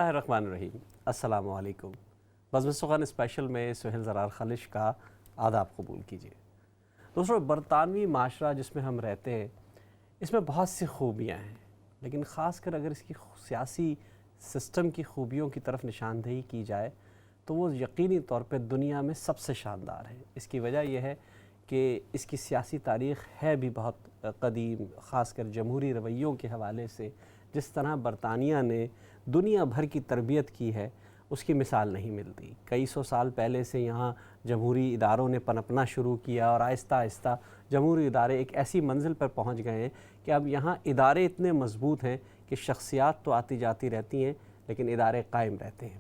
اللہ الرحمن الرحیم۔ السلام علیکم۔ بزم سخن اسپیشل میں سہیل زرار خالش کا آداب قبول کیجیے۔ دوستو، برطانوی معاشرہ جس میں ہم رہتے ہیں اس میں بہت سی خوبیاں ہیں، لیکن خاص کر اگر اس کی سیاسی سسٹم کی خوبیوں کی طرف نشاندہی کی جائے تو وہ یقینی طور پہ دنیا میں سب سے شاندار ہے۔ اس کی وجہ یہ ہے کہ اس کی سیاسی تاریخ ہے بھی بہت قدیم، خاص کر جمہوری رویوں کے حوالے سے جس طرح برطانیہ نے دنیا بھر کی تربیت کی ہے اس کی مثال نہیں ملتی۔ کئی سو سال پہلے سے یہاں جمہوری اداروں نے پنپنا شروع کیا اور آہستہ آہستہ جمہوری ادارے ایک ایسی منزل پر پہنچ گئے ہیں کہ اب یہاں ادارے اتنے مضبوط ہیں کہ شخصیات تو آتی جاتی رہتی ہیں لیکن ادارے قائم رہتے ہیں۔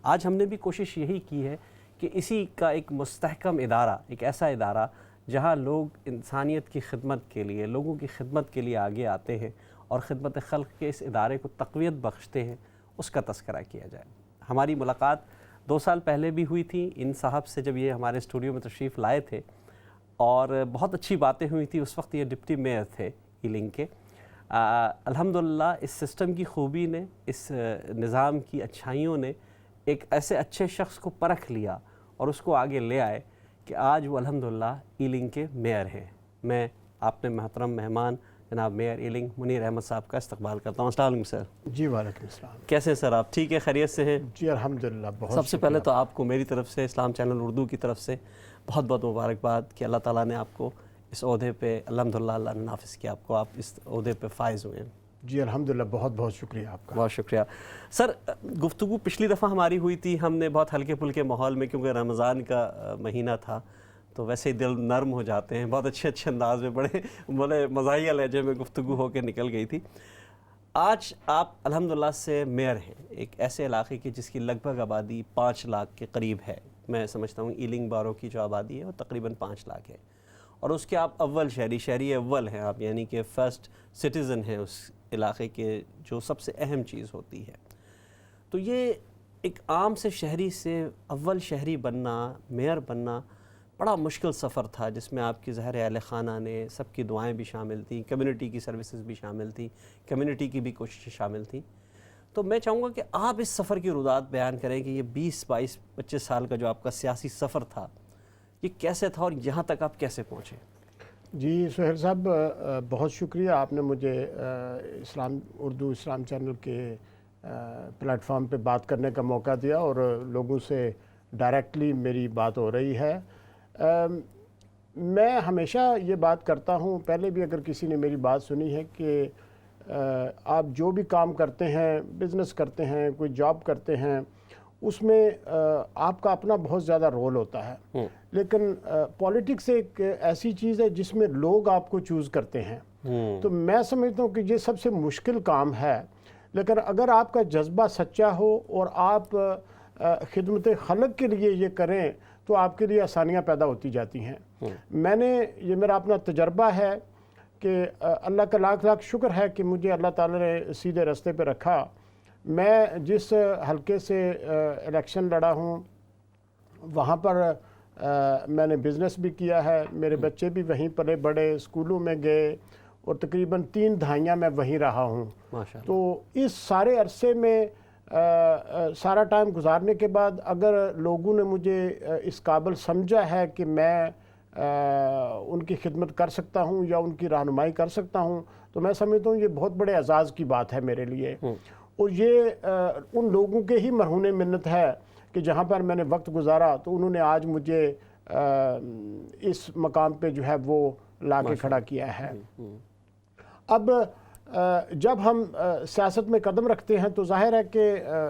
آج ہم نے بھی کوشش یہی کی ہے کہ اسی کا ایک مستحکم ادارہ، ایک ایسا ادارہ جہاں لوگ انسانیت کی خدمت کے لیے، لوگوں کی خدمت کے لیے آگے آتے ہیں اور خدمت خلق کے اس ادارے کو تقویت بخشتے ہیں، اس کا تذکرہ کیا جائے۔ ہماری ملاقات 2 سال پہلے بھی ہوئی تھی ان صاحب سے جب یہ ہمارے اسٹوڈیو میں تشریف لائے تھے، اور بہت اچھی باتیں ہوئی تھی۔ اس وقت یہ ڈپٹی میئر تھے ایلنگ کے۔ الحمدللہ اس سسٹم کی خوبی نے، اس نظام کی اچھائیوں نے ایک ایسے اچھے شخص کو پرکھ لیا اور اس کو آگے لے آئے کہ آج وہ الحمدللہ ایلنگ کے میئر ہیں۔ میں اپنے محترم مہمان جناب میئر ایلنگ منیر احمد صاحب کا استقبال کرتا ہوں۔ السلام علیکم سر۔ جی وعلیکم السلام۔ کیسے ہیں سر آپ؟ ٹھیک ہے، خیریت سے ہیں؟ جی الحمدللہ بہت سب سے پہلے تو آپ کو میری طرف سے، اسلام چینل اردو کی طرف سے بہت بہت مبارکباد کہ اللہ تعالیٰ نے آپ کو اس عہدے پہ الحمدللہ اللہ نے نافذ کیا آپ کو، آپ اس عہدے پہ فائز ہوئے ہیں۔ جی الحمدللہ بہت بہت شکریہ آپ کا۔ بہت شکریہ سر۔ گفتگو پچھلی دفعہ ہماری ہوئی تھی، ہم نے بہت ہلکے پھلکے ماحول میں، کیونکہ رمضان کا مہینہ تھا تو ویسے ہی دل نرم ہو جاتے ہیں، بہت اچھے انداز میں بڑے مزاحیہ لہجے میں گفتگو ہو کے نکل گئی تھی۔ آج آپ الحمدللہ سے میئر ہیں ایک ایسے علاقے کی جس کی لگ بھگ آبادی 5 لاکھ کے قریب ہے۔ میں سمجھتا ہوں ایلنگ بارو کی جو آبادی ہے وہ تقریباً 5 لاکھ ہے، اور اس کے آپ اول شہری اول ہیں آپ، یعنی کہ فرسٹ سٹیزن ہیں اس علاقے کے، جو سب سے اہم چیز ہوتی ہے۔ تو یہ ایک عام سے شہری سے اول شہری بننا، میئر بننا بڑا مشکل سفر تھا، جس میں آپ کی ظاہر اہل خانہ نے، سب کی دعائیں بھی شامل تھیں، کمیونٹی کی سروسز بھی شامل تھیں، کمیونٹی کی بھی کوششیں شامل تھیں۔ تو میں چاہوں گا کہ آپ اس سفر کی رودات بیان کریں کہ یہ 20 22 25 سال کا جو آپ کا سیاسی سفر تھا یہ کیسے تھا اور یہاں تک آپ کیسے پہنچے؟ جی سہیل صاحب بہت شکریہ، آپ نے مجھے اسلام چینل کے پلیٹ فارم پہ بات کرنے کا موقع دیا اور لوگوں سے ڈائریکٹلی میری بات ہو رہی ہے۔ میں ہمیشہ یہ بات کرتا ہوں، پہلے بھی اگر کسی نے میری بات سنی ہے، کہ آپ جو بھی کام کرتے ہیں، بزنس کرتے ہیں، کوئی جاب کرتے ہیں، اس میں آپ کا اپنا بہت زیادہ رول ہوتا ہے، لیکن پولیٹکس ایک ایسی چیز ہے جس میں لوگ آپ کو چوز کرتے ہیں۔ تو میں سمجھتا ہوں کہ یہ سب سے مشکل کام ہے، لیکن اگر آپ کا جذبہ سچا ہو اور آپ خدمت خلق کے لیے یہ کریں تو آپ کے لیے آسانیاں پیدا ہوتی جاتی ہیں۔ یہ میرا اپنا تجربہ ہے کہ اللہ کا لاکھ لاکھ شکر ہے کہ مجھے اللہ تعالیٰ نے سیدھے راستے پہ رکھا۔ میں جس حلقے سے الیکشن لڑا ہوں وہاں پر میں نے بزنس بھی کیا ہے، میرے بچے بھی وہیں پلے بڑے، اسکولوں میں گئے، اور تقریباً 3 دہائیاں میں وہیں رہا ہوں۔ تو اس سارے عرصے میں سارا ٹائم گزارنے کے بعد اگر لوگوں نے مجھے اس قابل سمجھا ہے کہ میں ان کی خدمت کر سکتا ہوں یا ان کی رہنمائی کر سکتا ہوں، تو میں سمجھتا ہوں یہ بہت بڑے اعزاز کی بات ہے میرے لیے۔ اور یہ ان لوگوں کے ہی مرہون منت ہے کہ جہاں پر میں نے وقت گزارا تو انہوں نے آج مجھے اس مقام پہ جو ہے وہ لا کے کھڑا کیا ہے۔ اب جب ہم سیاست میں قدم رکھتے ہیں تو ظاہر ہے کہ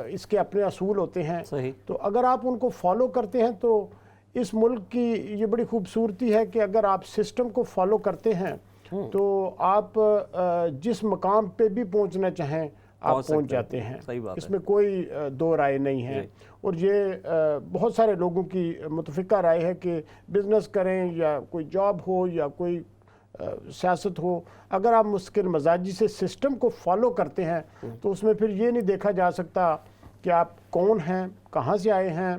اس کے اپنے اصول ہوتے ہیں، تو اگر آپ ان کو فالو کرتے ہیں تو اس ملک کی یہ بڑی خوبصورتی ہے کہ اگر آپ سسٹم کو فالو کرتے ہیں تو آپ جس مقام پہ بھی پہنچنا چاہیں آپ پہنچ جاتے ہیں، اس میں کوئی دو رائے نہیں ہے۔ اور یہ بہت سارے لوگوں کی متفقہ رائے ہے کہ بزنس کریں یا کوئی جاب ہو یا کوئی سیاست ہو، اگر آپ مستقل مزاجی سے سسٹم کو فالو کرتے ہیں تو اس میں پھر یہ نہیں دیکھا جا سکتا کہ آپ کون ہیں، کہاں سے آئے ہیں،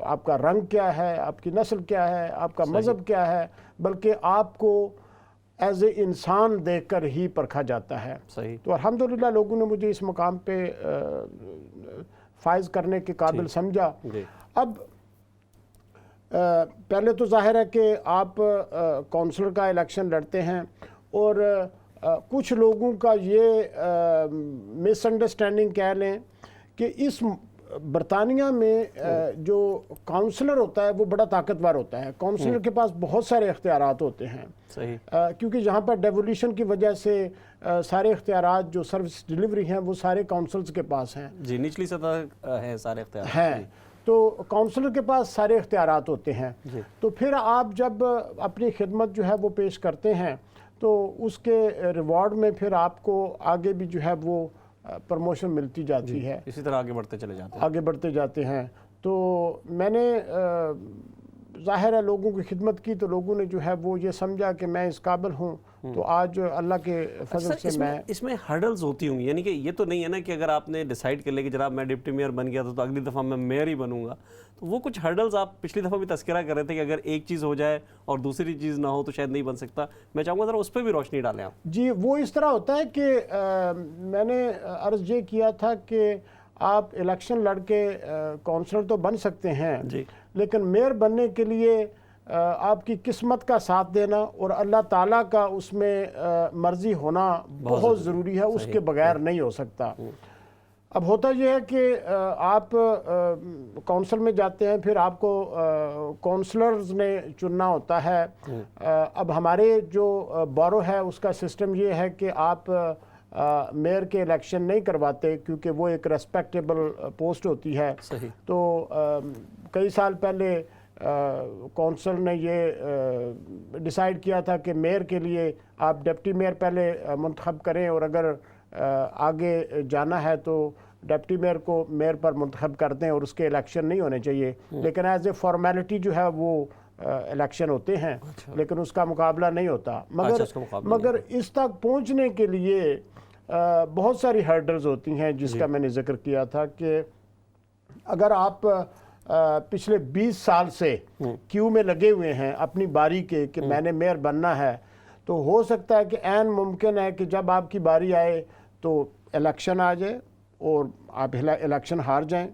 آپ کا رنگ کیا ہے، آپ کی نسل کیا ہے، آپ کا مذہب کیا ہے، بلکہ آپ کو ایز اے انسان دیکھ کر ہی پرکھا جاتا ہے. صحیح. تو الحمدللہ لوگوں نے مجھے اس مقام پہ فائز کرنے کے قابل سمجھا. اب پہلے تو ظاہر ہے کہ آپ کونسلر کا الیکشن لڑتے ہیں اور کچھ لوگوں کا یہ مس انڈرسٹینڈنگ کہہ لیں کہ اس برطانیہ میں جو کونسلر ہوتا ہے وہ بڑا طاقتور ہوتا ہے. کونسلر کے پاس بہت سارے اختیارات ہوتے ہیں. صحیح. کیونکہ جہاں پر ڈیولیوشن کی وجہ سے سارے اختیارات جو سروس ڈیلیوری ہیں وہ سارے کونسلز کے پاس ہیں. جی نچلی سطح ہے سارے اختیارات ہیں. تو کونسلر کے پاس سارے اختیارات ہوتے ہیں. تو پھر آپ جب اپنی خدمت جو ہے وہ پیش کرتے ہیں تو اس کے ریوارڈ میں پھر آپ کو آگے بھی جو ہے وہ پروموشن ملتی جاتی ہے. اسی طرح آگے بڑھتے چلے جاتے ہیں. آگے بڑھتے جاتے ہیں. تو میں نے ظاہر ہے لوگوں کی خدمت کی تو لوگوں نے جو ہے وہ یہ سمجھا کہ میں اس قابل ہوں. تو آج اللہ کے فضل سے اس میں ہرڈلز ہوتی ہوں گی، یعنی کہ یہ تو نہیں ہے نا کہ اگر آپ نے ڈیسائیڈ کر لیا کہ جناب میں ڈپٹی میئر بن گیا تو اگلی دفعہ میں میئر ہی بنوں گا. تو وہ کچھ ہرڈلز آپ پچھلی دفعہ بھی تذکرہ کر رہے تھے کہ اگر ایک چیز ہو جائے اور دوسری چیز نہ ہو تو شاید نہیں بن سکتا. میں چاہوں گا ذرا اس پہ بھی روشنی ڈالیں آپ. جی وہ اس طرح ہوتا ہے کہ میں نے عرض یہ کیا تھا کہ آپ الیکشن لڑ کے کونسلر تو بن سکتے ہیں لیکن میئر بننے کے لیے آپ کی قسمت کا ساتھ دینا اور اللہ تعالیٰ کا اس میں مرضی ہونا بہت ضروری ہے. اس کے بغیر نہیں ہو سکتا. اب ہوتا یہ ہے کہ آپ کونسل میں جاتے ہیں پھر آپ کو کونسلرز نے چننا ہوتا ہے. اب ہمارے جو بورو ہے اس کا سسٹم یہ ہے کہ آپ میئر کے الیکشن نہیں کرواتے کیونکہ وہ ایک ریسپیکٹیبل پوسٹ ہوتی ہے. تو کئی سال پہلے کونسل نے یہ ڈیسائیڈ کیا تھا کہ میئر کے لیے آپ ڈپٹی میئر پہلے منتخب کریں اور اگر آگے جانا ہے تو ڈپٹی میئر کو میئر پر منتخب کر دیں اور اس کے الیکشن نہیں ہونے چاہیے. لیکن ایز اے فارمیلٹی جو ہے وہ الیکشن ہوتے ہیں لیکن اس کا مقابلہ نہیں ہوتا. مگر اس تک پہنچنے کے لیے بہت ساری ہرڈلز ہوتی ہیں جس کا میں نے ذکر کیا تھا کہ اگر آپ پچھلے 20 سال سے کیو میں لگے ہوئے ہیں اپنی باری کے کہ میں نے میئر بننا ہے تو ہو سکتا ہے کہ عین ممکن ہے کہ جب آپ کی باری آئے تو الیکشن آ جائے اور آپ الیکشن ہار جائیں.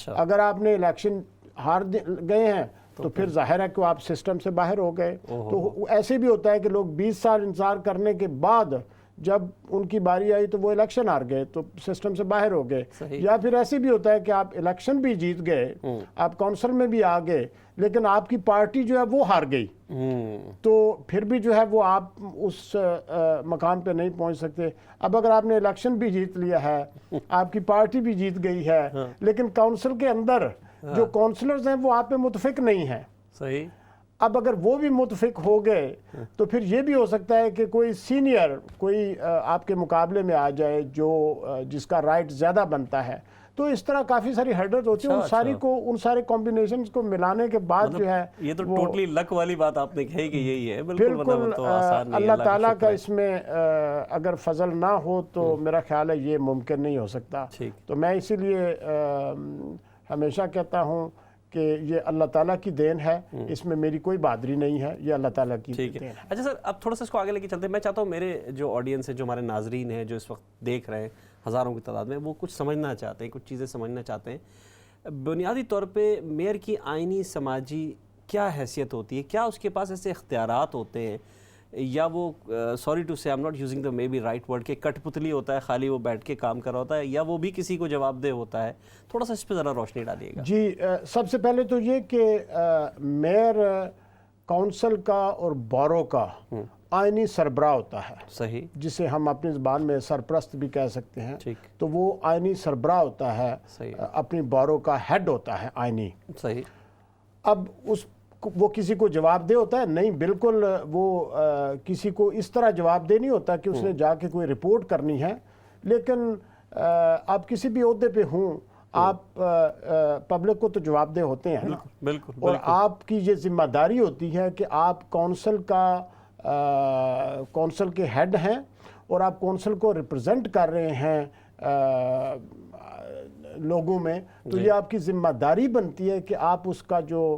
اگر آپ نے الیکشن ہار گئے ہیں تو پھر ظاہر ہے کہ آپ سسٹم سے باہر ہو گئے. تو ایسے بھی ہوتا ہے کہ لوگ 20 سال انتظار کرنے کے بعد جب ان کی باری آئی تو وہ الیکشن ہار گئے تو سسٹم سے باہر ہو گئے. یا پھر ایسے بھی ہوتا ہے کہ آپ الیکشن بھی جیت گئے, آپ کونسل میں بھی آ گئے, لیکن آپ کی پارٹی جو ہے وہ ہار گئی, تو پھر بھی جو ہے وہ آپ اس مقام پہ نہیں پہنچ سکتے. اب اگر آپ نے الیکشن بھی جیت لیا ہے, آپ کی پارٹی بھی جیت گئی ہے, لیکن کونسل کے اندر جو کونسلرز ہیں وہ آپ پہ متفق نہیں ہیں. صحیح. اب اگر وہ بھی متفق ہو گئے تو پھر یہ بھی ہو سکتا ہے کہ کوئی سینئر کوئی آپ کے مقابلے میں آ جائے جو جس کا رائٹ زیادہ بنتا ہے. تو اس طرح کافی ساری ہرڈلز ہوتی ہیں. ان سارے کمبینیشنز کو ملانے کے بعد جو ہے یہ تو ٹوٹلی لک والی بات آپ نے کہی کہ یہی ہے. بالکل اللہ تعالیٰ کا اس میں اگر فضل نہ ہو تو میرا خیال ہے یہ ممکن نہیں ہو سکتا. تو میں اسی لیے ہمیشہ کہتا ہوں کہ یہ اللہ تعالیٰ کی دین ہے, اس میں میری کوئی بہادری نہیں ہے, یہ اللہ تعالیٰ کی دین ہے. اچھا سر, اب تھوڑا سا اس کو آگے لے کے چلتے ہیں. میں چاہتا ہوں میرے جو آڈینس ہے, جو ہمارے ناظرین ہیں, جو اس وقت دیکھ رہے ہیں ہزاروں کی تعداد میں, وہ کچھ سمجھنا چاہتے ہیں, کچھ چیزیں سمجھنا چاہتے ہیں. بنیادی طور پہ میئر کی آئینی سماجی کیا حیثیت ہوتی ہے؟ کیا اس کے پاس ایسے اختیارات ہوتے ہیں, یا وہ سوری ٹو سے I am not using the maybe right word کہ کٹ پتلی ہوتا ہے, خالی وہ بیٹھ کے کام کر رہا ہوتا ہے, یا وہ بھی کسی کو جواب دہ ہوتا ہے؟ تھوڑا سا اس پہ ذرا روشنی ڈالیے گا. جی, سب سے پہلے تو یہ کہ میئر کونسل کا اور بورو کا آئینی سربراہ ہوتا ہے. صحیح. جسے ہم اپنی زبان میں سرپرست بھی کہہ سکتے ہیں. تو وہ آئینی سربراہ ہوتا ہے. اپنی بورو کا ہیڈ ہوتا ہے آئینی. صحیح. اب وہ کسی کو جواب دہ ہوتا ہے؟ نہیں, بالکل وہ کسی کو اس طرح جواب دہ نہیں ہوتا کہ اس نے جا کے کوئی رپورٹ کرنی ہے. لیکن آپ کسی بھی عہدے پہ ہوں, آپ پبلک کو تو جواب دہ ہوتے ہیں نا. بالکل. اور آپ کی یہ ذمہ داری ہوتی ہے کہ آپ کونسل کے ہیڈ ہیں اور آپ کونسل کو ریپرزینٹ کر رہے ہیں لوگوں میں. تو یہ آپ کی ذمہ داری بنتی ہے کہ آپ اس کا جو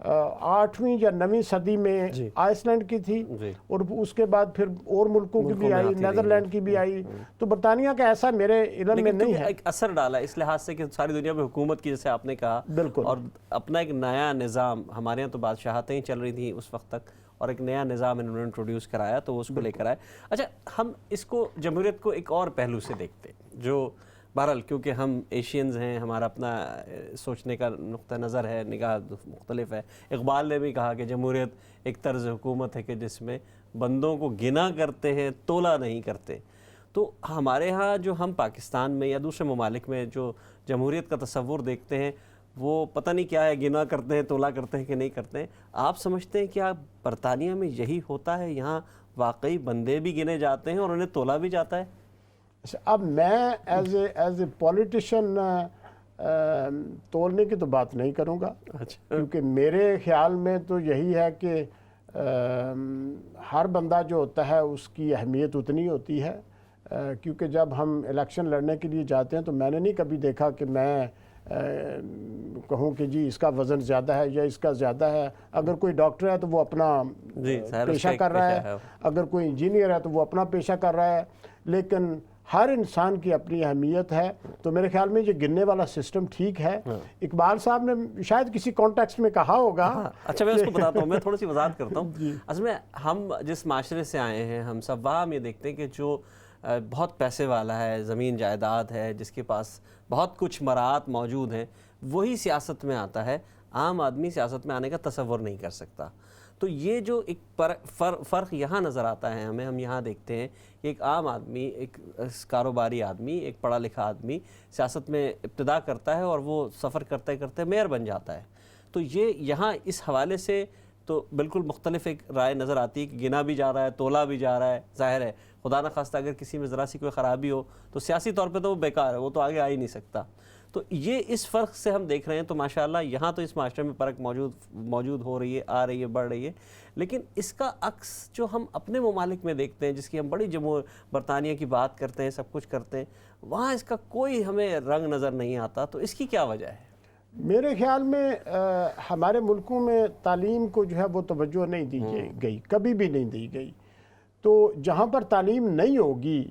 8ویں یا 9ویں صدی میں جی آئس لینڈ کی تھی جی اور اس کے بعد پھر اور ملکوں کی بھی میں آئی, آتی رہی نیدرلینڈ کی بھی آئی. تو برطانیہ کا ایسا میرے علم میں لیکن نہیں کیونکہ ہے. ایک اثر ڈالا اس لحاظ سے کہ ساری دنیا میں حکومت کی, جیسے آپ نے کہا, بالکل. اور اپنا ایک نیا نظام, ہمارے یہاں تو بادشاہتیں ہی چل رہی تھیں اس وقت تک, اور ایک نیا نظام انہوں نے انٹروڈیوس کرایا تو وہ اس کو لے کر آئے. اچھا, ہم اس کو جمہوریت کو ایک اور پہلو سے دیکھتے ہیں, جو بہرحال کیونکہ ہم ایشینز ہیں, ہمارا اپنا سوچنے کا نقطہ نظر ہے, نگاہ مختلف ہے. اقبال نے بھی کہا کہ جمہوریت ایک طرز حکومت ہے کہ جس میں بندوں کو گنا کرتے ہیں, تولا نہیں کرتے. تو ہمارے ہاں جو ہم پاکستان میں یا دوسرے ممالک میں جو جمہوریت کا تصور دیکھتے ہیں, وہ پتہ نہیں کیا ہے, گنا کرتے ہیں, تولا کرتے ہیں کہ نہیں کرتے ہیں. آپ سمجھتے ہیں کیا برطانیہ میں یہی ہوتا ہے, یہاں واقعی بندے بھی گنے جاتے ہیں اور انہیں تولا بھی جاتا ہے؟ اب میں ایز اے پولیٹیشین تولنے کی تو بات نہیں کروں گا, کیونکہ میرے خیال میں تو یہی ہے کہ ہر بندہ جو ہوتا ہے اس کی اہمیت اتنی ہوتی ہے, کیونکہ جب ہم الیکشن لڑنے کے لیے جاتے ہیں تو میں نے نہیں کبھی دیکھا کہ میں کہوں کہ جی اس کا وزن زیادہ ہے یا اس کا زیادہ ہے. اگر کوئی ڈاکٹر ہے تو وہ اپنا پیشہ کر رہا ہے, اگر کوئی انجینئر ہے تو وہ اپنا پیشہ کر رہا ہے, لیکن ہر انسان کی اپنی اہمیت ہے. تو میرے خیال میں یہ گننے والا سسٹم ٹھیک ہے. اقبال صاحب نے شاید کسی کانٹیکسٹ میں کہا ہوگا. اچھا, میں اس کو بتاتا ہوں, میں تھوڑی سی وضاحت کرتا ہوں. اصل میں ہم جس معاشرے سے آئے ہیں, ہم سب وہاں ہم یہ دیکھتے ہیں کہ جو بہت پیسے والا ہے, زمین جائیداد ہے, جس کے پاس بہت کچھ مراعات موجود ہیں, وہی سیاست میں آتا ہے. عام آدمی سیاست میں آنے کا تصور نہیں کر سکتا. تو یہ جو ایک فرق یہاں نظر آتا ہے ہمیں, ہم یہاں دیکھتے ہیں کہ ایک عام آدمی, ایک کاروباری آدمی, ایک پڑھا لکھا آدمی سیاست میں ابتدا کرتا ہے اور وہ سفر کرتے کرتے میئر بن جاتا ہے. تو یہ یہاں اس حوالے سے تو بالکل مختلف ایک رائے نظر آتی ہے کہ گنا بھی جا رہا ہے, تولا بھی جا رہا ہے. ظاہر ہے خدا نخواستہ اگر کسی میں ذرا سی کوئی خرابی ہو تو سیاسی طور پہ تو وہ بیکار ہے, وہ تو آگے آ ہی نہیں سکتا. تو یہ اس فرق سے ہم دیکھ رہے ہیں. تو ماشاءاللہ یہاں تو اس معاشرے میں فرق موجود ہو رہی ہے, آ رہی ہے, بڑھ رہی ہے. لیکن اس کا عکس جو ہم اپنے ممالک میں دیکھتے ہیں, جس کی ہم بڑی برطانیہ کی بات کرتے ہیں, سب کچھ کرتے ہیں, وہاں اس کا کوئی ہمیں رنگ نظر نہیں آتا. تو اس کی کیا وجہ ہے؟ میرے خیال میں ہمارے ملکوں میں تعلیم کو جو ہے وہ توجہ نہیں دی گئی, کبھی بھی نہیں دی گئی. تو جہاں پر تعلیم نہیں ہوگی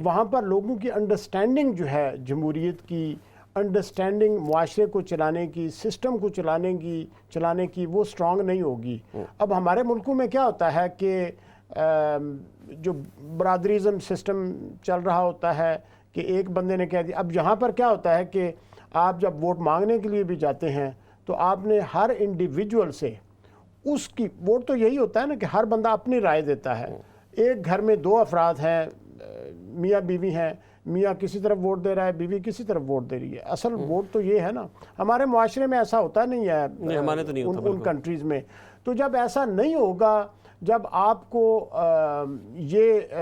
وہاں پر لوگوں کی انڈرسٹینڈنگ جو ہے جمہوریت کی, انڈرسٹینڈنگ معاشرے کو چلانے کی, سسٹم کو چلانے کی وہ سٹرونگ نہیں ہوگی. اب ہمارے ملکوں میں کیا ہوتا ہے کہ جو برادریزم سسٹم چل رہا ہوتا ہے کہ ایک بندے نے کہہ دیا. اب یہاں پر کیا ہوتا ہے کہ آپ جب ووٹ مانگنے کے لیے بھی جاتے ہیں تو آپ نے ہر انڈیویجول سے اس کی ووٹ, تو یہی ہوتا ہے نا کہ ہر بندہ اپنی رائے دیتا ہے. ایک گھر میں 2 افراد ہیں, میاں بیوی ہیں, میاں کسی طرف ووٹ دے رہا ہے, بیوی کسی طرف ووٹ دے رہی ہے. اصل ووٹ تو یہ ہے نا, ہمارے معاشرے میں ایسا ہوتا نہیں ہے ان کنٹریز میں. تو جب ایسا نہیں ہوگا, جب آپ کو یہ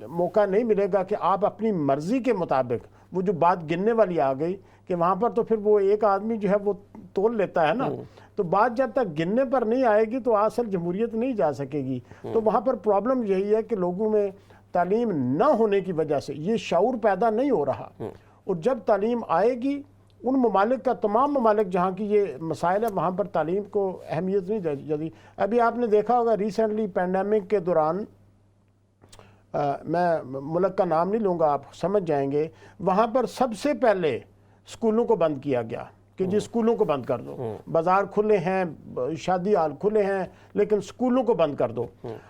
موقع نہیں ملے گا کہ آپ اپنی مرضی کے مطابق, وہ جو بات گننے والی آ گئی کہ وہاں پر تو پھر وہ ایک آدمی جو ہے وہ تول لیتا ہے نا, تو بات جب تک گننے پر نہیں آئے گی تو اصل جمہوریت نہیں جا سکے گی. تو وہاں پر پرابلم یہی ہے کہ لوگوں میں تعلیم نہ ہونے کی وجہ سے یہ شعور پیدا نہیں ہو رہا. اور جب تعلیم آئے گی, ان ممالک کا, تمام ممالک جہاں کی یہ مسائل ہے وہاں پر تعلیم کو اہمیت نہیں دی. ابھی آپ نے دیکھا ہوگا ریسنٹلی پینڈیمک کے دوران, میں ملک کا نام نہیں لوں گا, آپ سمجھ جائیں گے, وہاں پر سب سے پہلے اسکولوں کو بند کیا گیا کہ جی اسکولوں کو بند کر دو. بازار کھلے ہیں, شادی ہال کھلے ہیں, لیکن اسکولوں کو بند کر دو.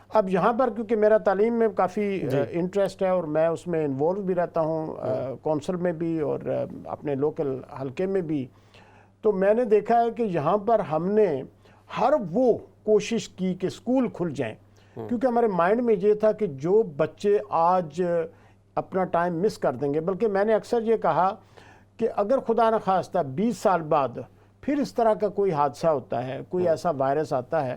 اب یہاں پر کیونکہ میرا تعلیم میں کافی انٹرسٹ ہے اور میں اس میں انوالو بھی رہتا ہوں, کونسل میں بھی اور اپنے لوکل حلقے میں بھی, تو میں نے دیکھا ہے کہ یہاں پر ہم نے ہر وہ کوشش کی کہ اسکول کھل جائیں, کیونکہ ہمارے مائنڈ میں یہ تھا کہ جو بچے آج اپنا ٹائم مس کر دیں گے, بلکہ میں نے اکثر یہ کہا کہ اگر خدا نخواستہ 20 سال بعد پھر اس طرح کا کوئی حادثہ ہوتا ہے, کوئی ایسا وائرس آتا ہے,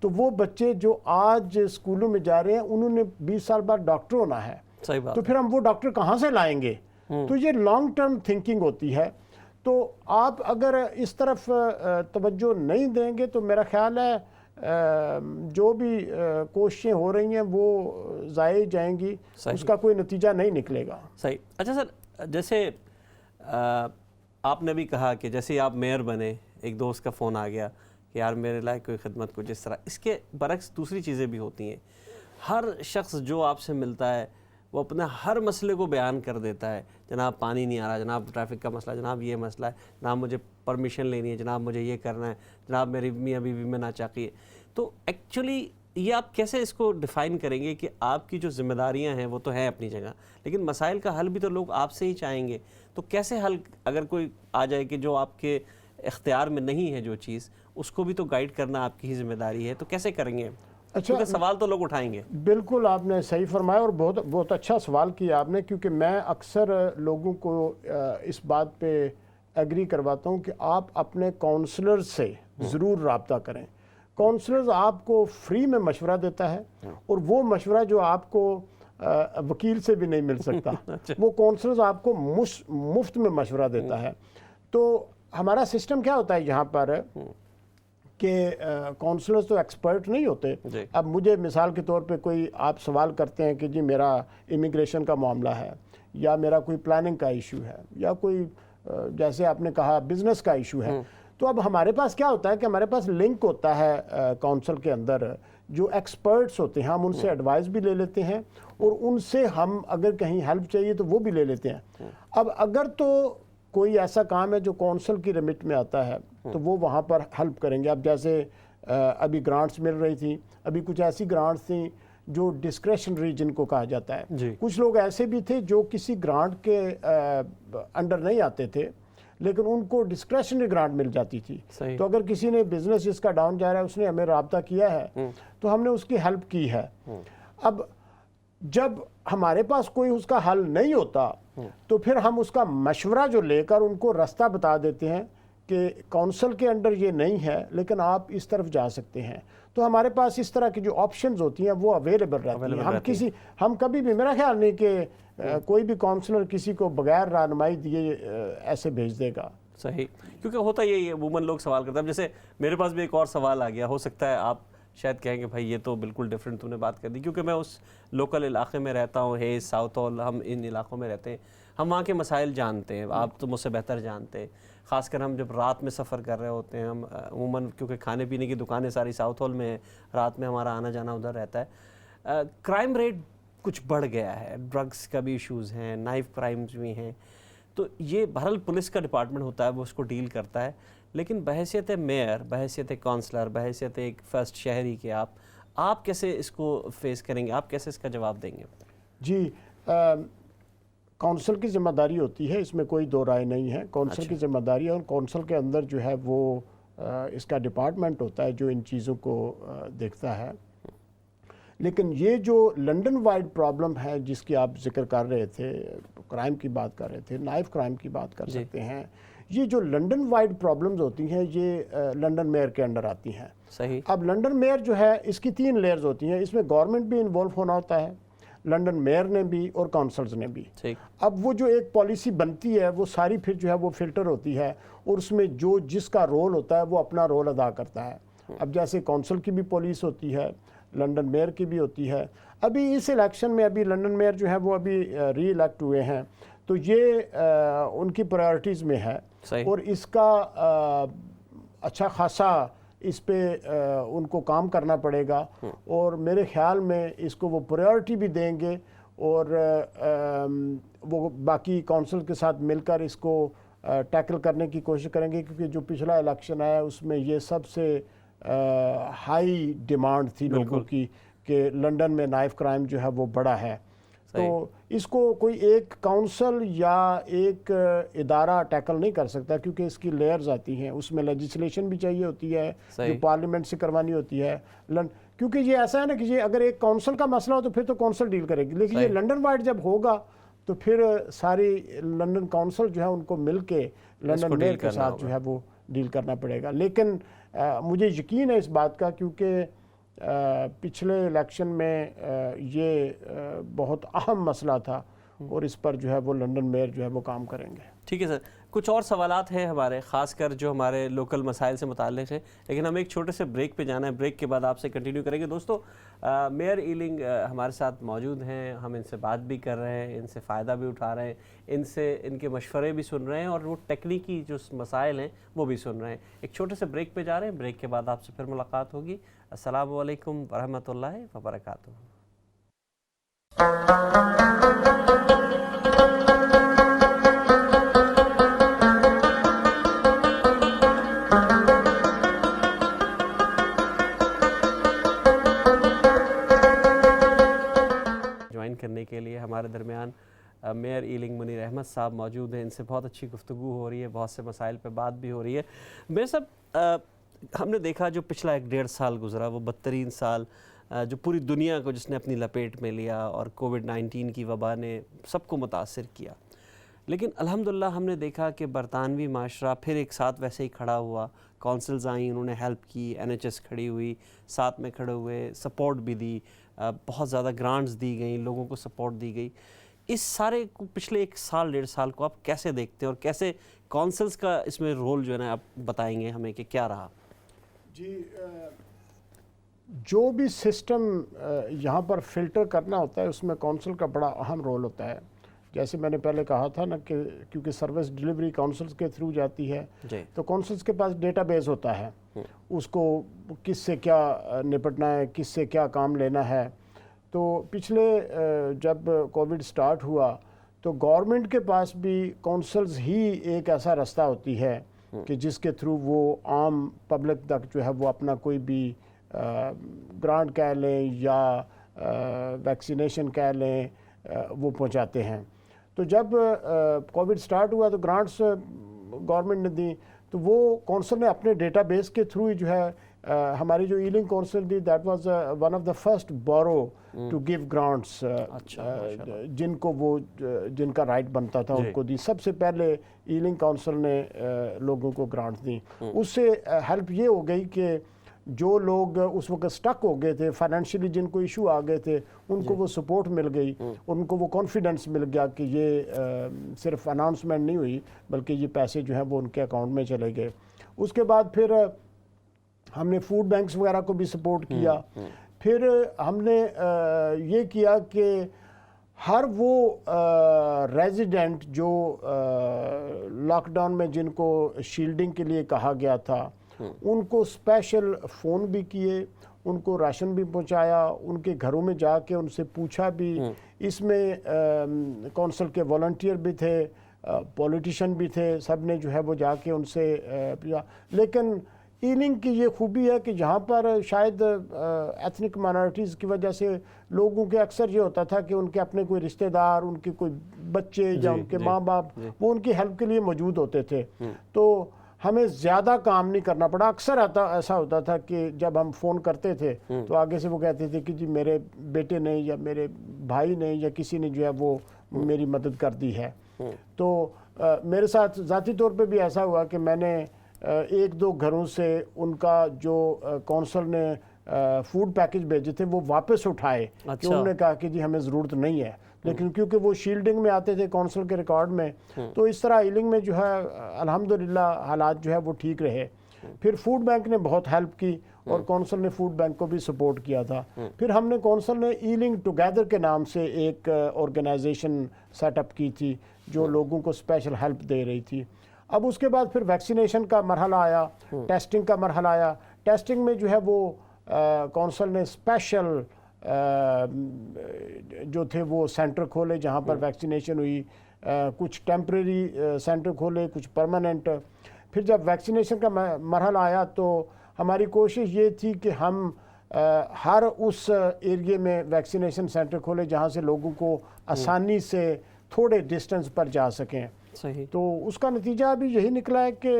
تو وہ بچے جو آج اسکولوں میں جا رہے ہیں انہوں نے 20 سال بعد ڈاکٹر ہونا ہے, تو پھر ہم وہ ڈاکٹر کہاں سے لائیں گے؟ تو یہ لانگ ٹرم تھنکنگ ہوتی ہے. تو آپ اگر اس طرف توجہ نہیں دیں گے تو میرا خیال ہے جو بھی کوششیں ہو رہی ہیں وہ ضائع جائیں گی, اس کا کوئی نتیجہ نہیں نکلے گا. صحیح. اچھا سر, جیسے آپ نے بھی کہا کہ جیسے آپ میئر بنے, ایک دوست کا فون آ گیا کہ یار میرے لائق کوئی خدمت کو جس طرح. اس کے برعکس دوسری چیزیں بھی ہوتی ہیں. ہر شخص جو آپ سے ملتا ہے وہ اپنا ہر مسئلے کو بیان کر دیتا ہے. جناب پانی نہیں آ رہا, جناب ٹریفک کا مسئلہ, جناب یہ مسئلہ ہے, جناب مجھے پرمیشن لینی ہے, جناب مجھے یہ کرنا ہے, جناب میری میاں بیوی میں ناچاقی ہے. تو ایکچولی یہ آپ کیسے اس کو ڈیفائن کریں گے کہ آپ کی جو ذمہ داریاں ہیں وہ تو ہیں اپنی جگہ, لیکن مسائل کا حل بھی تو لوگ آپ سے ہی چاہیں گے. تو کیسے حل اگر کوئی آ جائے کہ جو آپ کے اختیار میں نہیں ہے جو چیز, اس کو بھی تو گائیڈ کرنا آپ کی ہی ذمہ داری ہے, تو کیسے کریں گے؟ کیونکہ سوال تو لوگ اٹھائیں گے. بالکل آپ نے صحیح فرمایا اور بہت اچھا سوال کیا آپ نے, کیونکہ میں اکثر لوگوں کو اس بات پہ ایگری کرواتا ہوں کہ آپ اپنے کونسلر سے ضرور رابطہ کریں. کونسلرز آپ کو فری میں مشورہ دیتا ہے, اور وہ مشورہ جو آپ کو وکیل سے بھی نہیں مل سکتا, وہ کونسلرز آپ کو مفت میں مشورہ دیتا ہے. تو ہمارا سسٹم کیا ہوتا ہے یہاں پر کہ کونسلرز تو ایکسپرٹ نہیں ہوتے. اب مجھے مثال کے طور پہ کوئی آپ سوال کرتے ہیں کہ جی میرا امیگریشن کا معاملہ ہے, یا میرا کوئی پلاننگ کا ایشو ہے, یا کوئی جیسے آپ نے کہا بزنس کا ایشو ہے. تو اب ہمارے پاس کیا ہوتا ہے کہ ہمارے پاس لنک ہوتا ہے کونسل کے اندر, جو ایکسپرٹس ہوتے ہیں, ہم ان سے ایڈوائز بھی لے لیتے ہیں, اور ان سے ہم اگر کہیں ہیلپ چاہیے تو وہ بھی لے لیتے ہیں. اب اگر تو کوئی ایسا کام ہے جو کونسل کی ریمٹ میں آتا ہے تو وہ وہاں پر ہیلپ کریں گے. اب جیسے ابھی گرانٹس مل رہی تھی, ابھی کچھ ایسی گرانٹس تھیں جو ڈسکریشنری جن کو کہا جاتا ہے. کچھ لوگ ایسے بھی تھے جو کسی گرانٹ کے انڈر نہیں آتے تھے, لیکن ان کو ڈسکریشنری گرانٹ مل جاتی تھی. تو اگر کسی نے بزنس جس کا ڈاؤن جا رہا ہے اس نے ہمیں رابطہ کیا ہے تو ہم نے اس کی ہیلپ کی ہے. اب جب ہمارے پاس کوئی اس کا حل نہیں ہوتا تو پھر ہم اس کا مشورہ جو لے کر ان کو راستہ بتا دیتے ہیں کہ کونسل کے انڈر یہ نہیں ہے لیکن آپ اس طرف جا سکتے ہیں. تو ہمارے پاس اس طرح کی جو آپشنز ہوتی ہیں وہ اویلیبل رہتی ہیں. ہم کبھی بھی, میرا خیال نہیں کہ کوئی بھی کونسلر کسی کو بغیر رہنمائی دیے ایسے بھیج دے گا. صحیح, کیونکہ ہوتا یہی ہے, عموماً لوگ سوال کرتے ہیں. جیسے میرے پاس بھی ایک اور سوال آ گیا, ہو سکتا ہے آپ شاید کہیں کہ بھائی یہ تو بالکل ڈیفرنٹ تم نے بات کر دی, کیونکہ میں اس لوکل علاقے میں رہتا ہوں, ہیز, ساؤتھ ہال, ہم ان علاقوں میں رہتے ہیں, ہم وہاں کے مسائل جانتے ہیں, آپ تو مجھ سے بہتر جانتے ہیں. خاص کر ہم جب رات میں سفر کر رہے ہوتے ہیں, ہم عموماً کیونکہ کھانے پینے کی دکانیں ساری ساؤتھ ہال میں ہیں, رات میں ہمارا آنا جانا ادھر رہتا ہے. کرائم ریٹ کچھ بڑھ گیا ہے, ڈرگس کا بھی ایشوز ہیں, نائف کرائمز بھی ہیں. تو یہ بہرحال پولیس کا ڈپارٹمنٹ ہوتا ہے, وہ اس کو ڈیل کرتا ہے, لیکن بحیثیت میئر, بحیثیت کونسلر, بحیثیت ایک فرسٹ شہری کے آپ کیسے اس کو فیس کریں گے, آپ کیسے اس کا جواب دیں گے؟ جی, کونسل کی ذمہ داری ہوتی ہے, اس میں کوئی دو رائے نہیں ہے. کونسل کی ذمہ داری ہے, اور کونسل کے اندر جو ہے وہ اس کا ڈپارٹمنٹ ہوتا ہے جو ان چیزوں کو دیکھتا ہے. لیکن یہ جو لنڈن وائڈ پرابلم ہے جس کی آپ ذکر کر رہے تھے, کرائم کی بات کر رہے تھے, نائف کرائم کی بات کر سکتے ہیں, یہ جو لنڈن وائڈ پرابلمز ہوتی ہیں یہ لنڈن میئر کے انڈر آتی ہیں. صحیح. اب لنڈن میئر جو ہے اس کی 3 لیئرز ہوتی ہیں, اس میں گورنمنٹ بھی انوالو ہونا ہوتا ہے, لنڈن میئر نے بھی اور کونسلز نے بھی. اب وہ جو ایک پالیسی بنتی ہے وہ ساری پھر جو ہے وہ فلٹر ہوتی ہے, اور اس میں جو جس کا رول ہوتا ہے وہ اپنا رول ادا کرتا ہے. اب جیسے کونسل کی بھی پولیس ہوتی ہے, لنڈن میئر کی بھی ہوتی ہے. ابھی اس الیکشن میں ابھی لنڈن میئر جو ہے وہ ابھی ری الیکٹ ہوئے ہیں, تو یہ ان کی پرائورٹیز میں ہے, اور اس کا اچھا خاصا اس پہ ان کو کام کرنا پڑے گا, اور میرے خیال میں اس کو وہ پرائورٹی بھی دیں گے, اور وہ باقی کونسل کے ساتھ مل کر اس کو ٹیکل کرنے کی کوشش کریں گے, کیونکہ جو پچھلا الیکشن آیا اس میں یہ سب سے ہائی ڈیمانڈ تھی لوگوں کی کہ لنڈن میں نائف کرائم جو ہے وہ بڑا ہے. تو اس کو کوئی ایک کونسل یا ایک ادارہ ٹیکل نہیں کر سکتا, کیونکہ اس کی لیئرز آتی ہیں, اس میں لیجسلیشن بھی چاہیے ہوتی ہے جو پارلیمنٹ سے کروانی ہوتی ہے. کیونکہ یہ ایسا ہے نا کہ یہ اگر ایک کونسل کا مسئلہ ہو تو پھر تو کونسل ڈیل کرے گی, لیکن یہ لنڈن وائڈ جب ہوگا تو پھر ساری لنڈن کونسل جو ہے ان کو مل کے لنڈن میئر کے ساتھ جو ہے وہ ڈیل کرنا پڑے گا. لیکن مجھے یقین ہے اس بات کا, کیونکہ پچھلے الیکشن میں یہ بہت اہم مسئلہ تھا, اور اس پر جو ہے وہ لنڈن میئر جو ہے وہ کام کریں گے. ٹھیک ہے سر, کچھ اور سوالات ہیں ہمارے, خاص کر جو ہمارے لوکل مسائل سے متعلق ہیں, لیکن ہمیں ایک چھوٹے سے بریک پہ جانا ہے. بریک کے بعد آپ سے کنٹینیو کریں گے. دوستو, میئر ایلنگ ہمارے ساتھ موجود ہیں, ہم ان سے بات بھی کر رہے ہیں, ان سے فائدہ بھی اٹھا رہے ہیں, ان کے مشورے بھی سن رہے ہیں, اور وہ ٹیکنیکی جو مسائل ہیں وہ بھی سن رہے ہیں. ایک چھوٹے سے بریک پہ جا رہے ہیں, بریک کے بعد آپ سے پھر ملاقات ہوگی. السلام علیکم ورحمۃ اللہ وبرکاتہ. جوائن کرنے کے لیے ہمارے درمیان میئر ایلنگ منیر احمد صاحب موجود ہیں. ان سے بہت اچھی گفتگو ہو رہی ہے, بہت سے مسائل پہ بات بھی ہو رہی ہے. میئر صاحب, ہم نے دیکھا جو پچھلا 1.5 سال گزرا وہ بدترین سال جو پوری دنیا کو جس نے اپنی لپیٹ میں لیا, اور کووڈ-19 کی وبا نے سب کو متاثر کیا. لیکن الحمدللہ ہم نے دیکھا کہ برطانوی معاشرہ پھر ایک ساتھ ویسے ہی کھڑا ہوا. کونسلز آئیں, انہوں نے ہیلپ کی, NHS کھڑی ہوئی, ساتھ میں کھڑے ہوئے, سپورٹ بھی دی, بہت زیادہ گرانٹس دی گئیں, لوگوں کو سپورٹ دی گئی. اس سارے کو پچھلے 1 سال 1.5 سال کو آپ کیسے دیکھتے ہیں, اور کیسے کونسلز کا اس میں رول جو ہے نا آپ بتائیں گے ہمیں کہ کیا رہا؟ جی, جو بھی سسٹم یہاں پر فلٹر کرنا ہوتا ہے اس میں کونسل کا بڑا اہم رول ہوتا ہے. جیسے میں نے پہلے کہا تھا نا کہ کیونکہ سروس ڈیلیوری کونسلز کے تھرو جاتی ہے, تو کونسلز کے پاس ڈیٹا بیس ہوتا ہے, اس کو کس سے کیا نپٹنا ہے, کس سے کیا کام لینا ہے. تو پچھلے جب کووڈ سٹارٹ ہوا تو گورنمنٹ کے پاس بھی کونسلز ہی ایک ایسا راستہ ہوتی ہے کہ جس کے تھرو وہ عام پبلک تک جو ہے وہ اپنا کوئی بھی گرانٹ کہہ لیں یا ویکسینیشن کہہ لیں وہ پہنچاتے ہیں. تو جب کووڈ سٹارٹ ہوا تو گرانٹس گورنمنٹ نے دی, تو وہ کونسل نے اپنے ڈیٹا بیس کے تھرو ہی جو ہے ہماری جو ایلنگ کونسل دی, that was one of the first borough to give grants, جن کو وہ جن کا رائٹ بنتا تھا ان کو دی. سب سے پہلے ایلنگ کونسل نے لوگوں کو گرانٹ دی. اس سے ہیلپ یہ ہو گئی کہ جو لوگ اس وقت سٹک ہو گئے تھے فائنینشلی, جن کو ایشو آ گئے تھے, ان کو وہ سپورٹ مل گئی, ان کو وہ کانفیڈنس مل گیا کہ یہ صرف اناؤنسمنٹ نہیں ہوئی بلکہ یہ پیسے جو ہیں وہ ان کے اکاؤنٹ میں چلے گئے. اس کے بعد پھر ہم نے فوڈ بینکس وغیرہ کو بھی سپورٹ کیا. پھر ہم نے یہ کیا کہ ہر وہ ریزیڈنٹ جو لاک ڈاؤن میں جن کو شیلڈنگ کے لیے کہا گیا تھا, ان کو اسپیشل فون بھی کیے, ان کو راشن بھی پہنچایا, ان کے گھروں میں جا کے ان سے پوچھا بھی. اس میں کونسل کے والنٹیئر بھی تھے, پولیٹیشین بھی تھے, سب نے جو ہے وہ جا کے ان سے پوچھا. لیکن ایلنگ کی یہ خوبی ہے کہ جہاں پر شاید ایتھنک مائنورٹیز کی وجہ سے لوگوں کے اکثر یہ ہوتا تھا کہ ان کے اپنے کوئی رشتہ دار, ان کے کوئی بچے یا ان کے ماں باپ وہ ان کی ہیلپ کے لیے موجود ہوتے تھے, تو ہمیں زیادہ کام نہیں کرنا پڑا. اکثر ایسا ہوتا تھا کہ جب ہم فون کرتے تھے تو آگے سے وہ کہتے تھے کہ جی میرے بیٹے نے یا میرے بھائی نے یا کسی نے جو ہے وہ میری مدد کر دی ہے. تو میرے ساتھ ذاتی طور پہ بھی ایسا ہوا کہ میں نے 1-2 گھروں سے ان کا جو کونسل نے فوڈ پیکج بھیجے تھے وہ واپس اٹھائے, کہ انہوں نے کہا کہ جی ہمیں ضرورت نہیں ہے, لیکن کیونکہ وہ شیلڈنگ میں آتے تھے کونسل کے ریکارڈ میں, تو اس طرح ایلنگ میں جو ہے الحمدللہ حالات جو ہے وہ ٹھیک رہے. پھر فوڈ بینک نے بہت ہیلپ کی اور کونسل نے فوڈ بینک کو بھی سپورٹ کیا تھا. پھر ہم نے کونسل نے ایلنگ ٹوگیدر کے نام سے ایک آرگنائزیشن سیٹ اپ کی تھی جو لوگوں کو اسپیشل ہیلپ دے رہی تھی. اب اس کے بعد پھر ویکسینیشن کا مرحلہ آیا, ٹیسٹنگ کا مرحلہ آیا. ٹیسٹنگ میں جو ہے وہ کونسل نے اسپیشل جو تھے وہ سینٹر کھولے جہاں پر ویکسینیشن ہوئی, کچھ ٹیمپریری سینٹر کھولے, کچھ پرماننٹ. پھر جب ویکسینیشن کا مرحلہ آیا تو ہماری کوشش یہ تھی کہ ہم ہر اس ایریے میں ویکسینیشن سینٹر کھولے جہاں سے لوگوں کو آسانی سے تھوڑے ڈسٹنس پر جا سکیں. صحیح. تو اس کا نتیجہ ابھی یہی نکلا ہے کہ